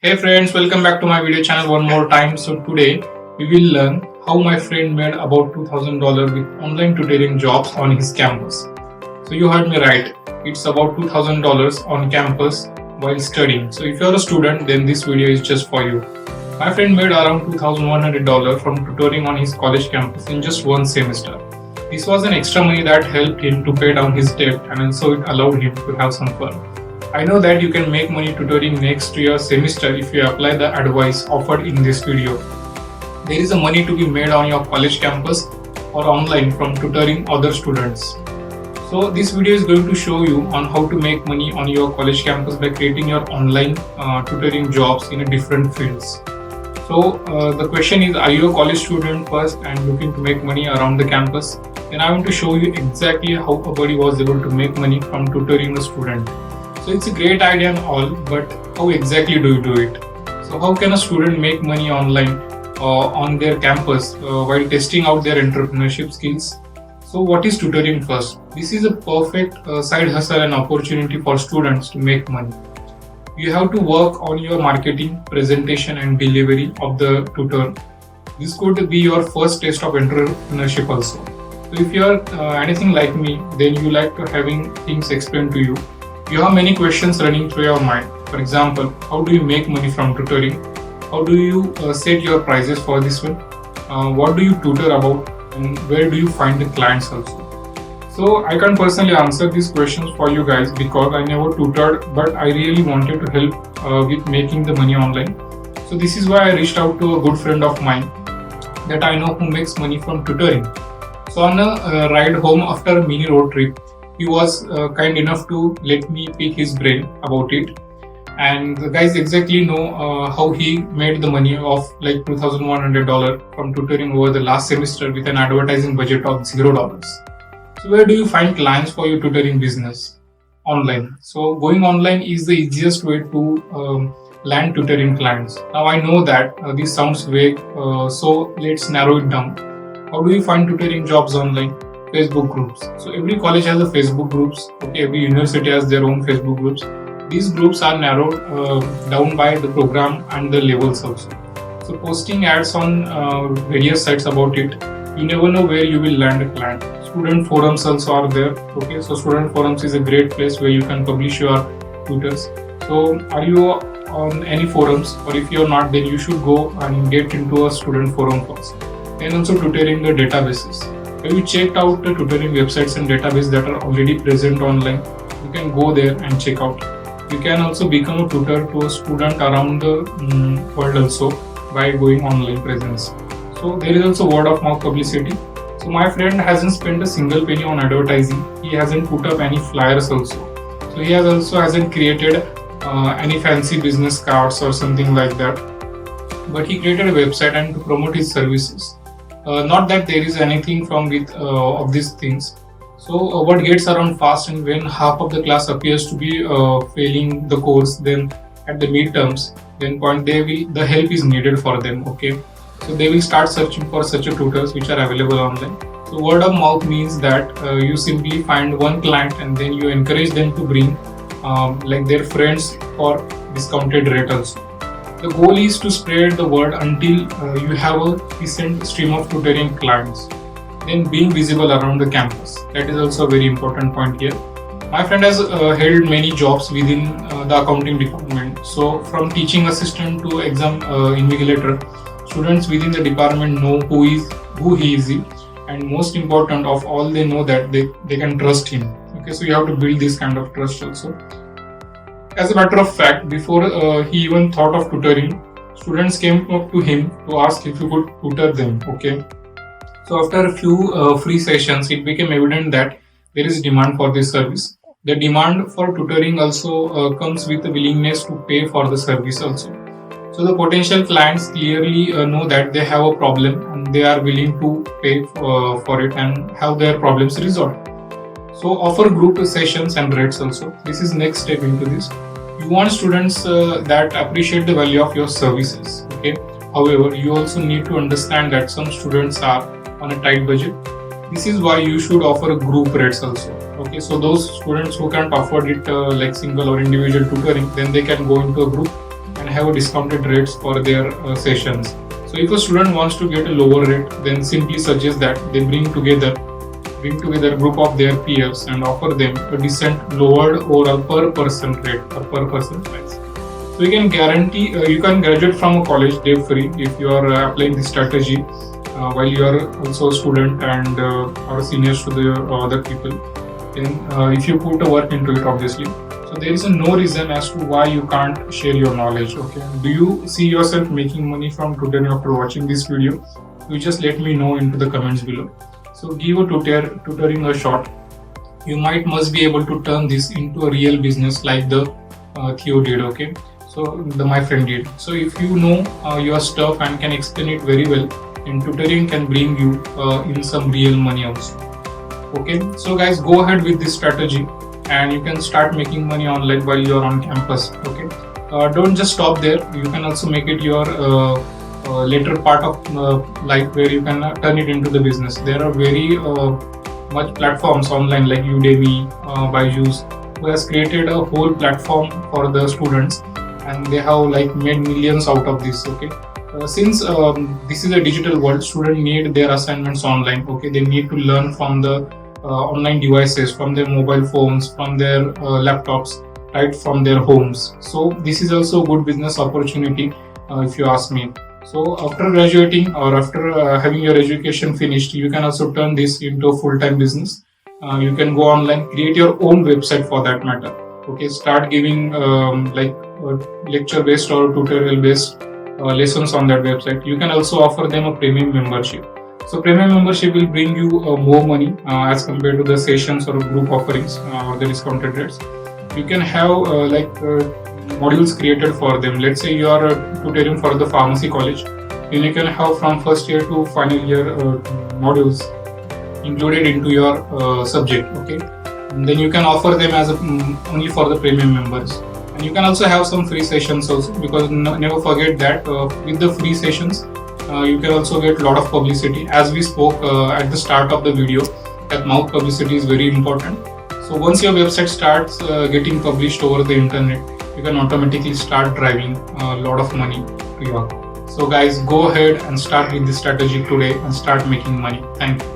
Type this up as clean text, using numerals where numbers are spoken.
Hey friends, welcome back to my video channel one more time. So today we will learn how my friend made about $2,000 with online tutoring jobs on his campus. So you heard me right. It's about $2,000 on campus while studying. So if you're a student, then this video is just for you. My friend made around $2,100 from tutoring on his college campus in just one semester. This was an extra money that helped him to pay down his debt and also it allowed him to have some fun. I know that you can make money tutoring next to your semester if you apply the advice offered in this video. There is a money to be made on your college campus or online from tutoring other students. So this video is going to show you on how to make money on your college campus by creating your online tutoring jobs in a different fields. So the question is, are you a college student first and looking to make money around the campus? Then I want to show you exactly how a buddy was able to make money from tutoring a student. So it's a great idea and all, but how exactly do you do it? So how can a student make money online on their campus while testing out their entrepreneurship skills? So what is tutoring first? This is a perfect side hustle and opportunity for students to make money. You have to work on your marketing, presentation and delivery of the tutor. This could be your first taste of entrepreneurship also. So if you are anything like me, then you like to having things explained to you. You have many questions running through your mind. For example, how do you make money from tutoring? How do you set your prices for this one? What do you tutor about? And where do you find the clients also? So I can't personally answer these questions for you guys because I never tutored, but I really wanted to help with making the money online. So this is why I reached out to a good friend of mine that I know who makes money from tutoring. So on a ride home after a mini road trip, he was kind enough to let me pick his brain about it, and the guys exactly know how he made the money of like $2,100 from tutoring over the last semester with an advertising budget of $0. So where do you find clients for your tutoring business? Online. So going online is the easiest way to land tutoring clients. Now I know that this sounds vague, so let's narrow it down. How do you find tutoring jobs online? Facebook groups. So every college has a Facebook groups. Okay, every university has their own Facebook groups. These groups are narrowed down by the program and the levels also. So posting ads on various sites about it, you never know where you will land a client. Student forums also are there. Okay, so student forums is a great place where you can publish your tutors. So are you on any forums, or if you're not, then you should go and get into a student forum first. Then also tutoring the databases. Have you checked out the tutoring websites and databases that are already present online? You can go there and check out. You can also become a tutor to a student around the world also by going online presence. So there is also word of mouth publicity. So my friend hasn't spent a single penny on advertising. He hasn't put up any flyers also. So he hasn't created any fancy business cards or something like that. But he created a website and to promote his services. Not that there is anything from with of these things. So what gets around fast, and when half of the class appears to be failing the course, then at the midterms, then the help is needed for them. Okay, so they will start searching for such a tutors which are available online. So word of mouth means that you simply find one client and then you encourage them to bring like their friends for discounted rate also. The goal is to spread the word until you have a decent stream of tutoring clients. Then being visible around the campus. That is also a very important point here. My friend has held many jobs within the accounting department. So from teaching assistant to exam invigilator, students within the department know who he is, and most important of all, they know that they can trust him. Okay, so you have to build this kind of trust also. As a matter of fact, before he even thought of tutoring, students came up to him to ask if he could tutor them. Okay, so after a few free sessions, it became evident that there is demand for this service. The demand for tutoring also comes with the willingness to pay for the service also. So the potential clients clearly know that they have a problem and they are willing to pay for it and have their problems resolved. So offer group sessions and rates also. This is next step into this. You want students that appreciate the value of your services. Okay. However, you also need to understand that some students are on a tight budget. This is why you should offer group rates also. Okay. So those students who can't afford it like single or individual tutoring, then they can go into a group and have a discounted rates for their sessions. So if a student wants to get a lower rate, then simply suggest that they bring together a group of their peers and offer them a decent lowered overall per person rate or per person price. So you can guarantee you can graduate from a college debt free if you are applying this strategy while you are also a student and or seniors to the other people. Then if you put a work into it, obviously. So there is no reason as to why you can't share your knowledge. Okay, do you see yourself making money from tutoring after watching this video? You just let me know into the comments below. So give a tutoring a shot. You must be able to turn this into a real business like the Theo did. Okay, so my friend did. So if you know your stuff and can explain it very well, then tutoring can bring you in some real money also. Okay, so guys, go ahead with this strategy and you can start making money online while you're on campus. Okay, don't just stop there. You can also make it your later part of life where you can turn it into the business. There are very much platforms online like Udemy, Byju's, who has created a whole platform for the students, and they have like made millions out of this. Okay, since this is a digital world, students need their assignments online. Okay, they need to learn from the online devices, from their mobile phones, from their laptops, right from their homes. So this is also a good business opportunity if you ask me. So after graduating or after having your education finished, you can also turn this into a full-time business. You can go online, create your own website for that matter. Okay, start giving lecture-based or tutorial-based lessons on that website. You can also offer them a premium membership. So premium membership will bring you more money as compared to the sessions or group offerings or the discounted rates. You can have modules created for them. Let's say you are tutoring for the pharmacy college, then you can have from first year to final year modules included into your subject. Okay, and then you can offer them as only for the premium members. And you can also have some free sessions also, because never forget that with the free sessions you can also get a lot of publicity. As we spoke at the start of the video, that mouth publicity is very important. So once your website starts getting published over the internet, you can automatically start driving a lot of money to your account. So guys, go ahead and start with this strategy today and start making money. Thank you.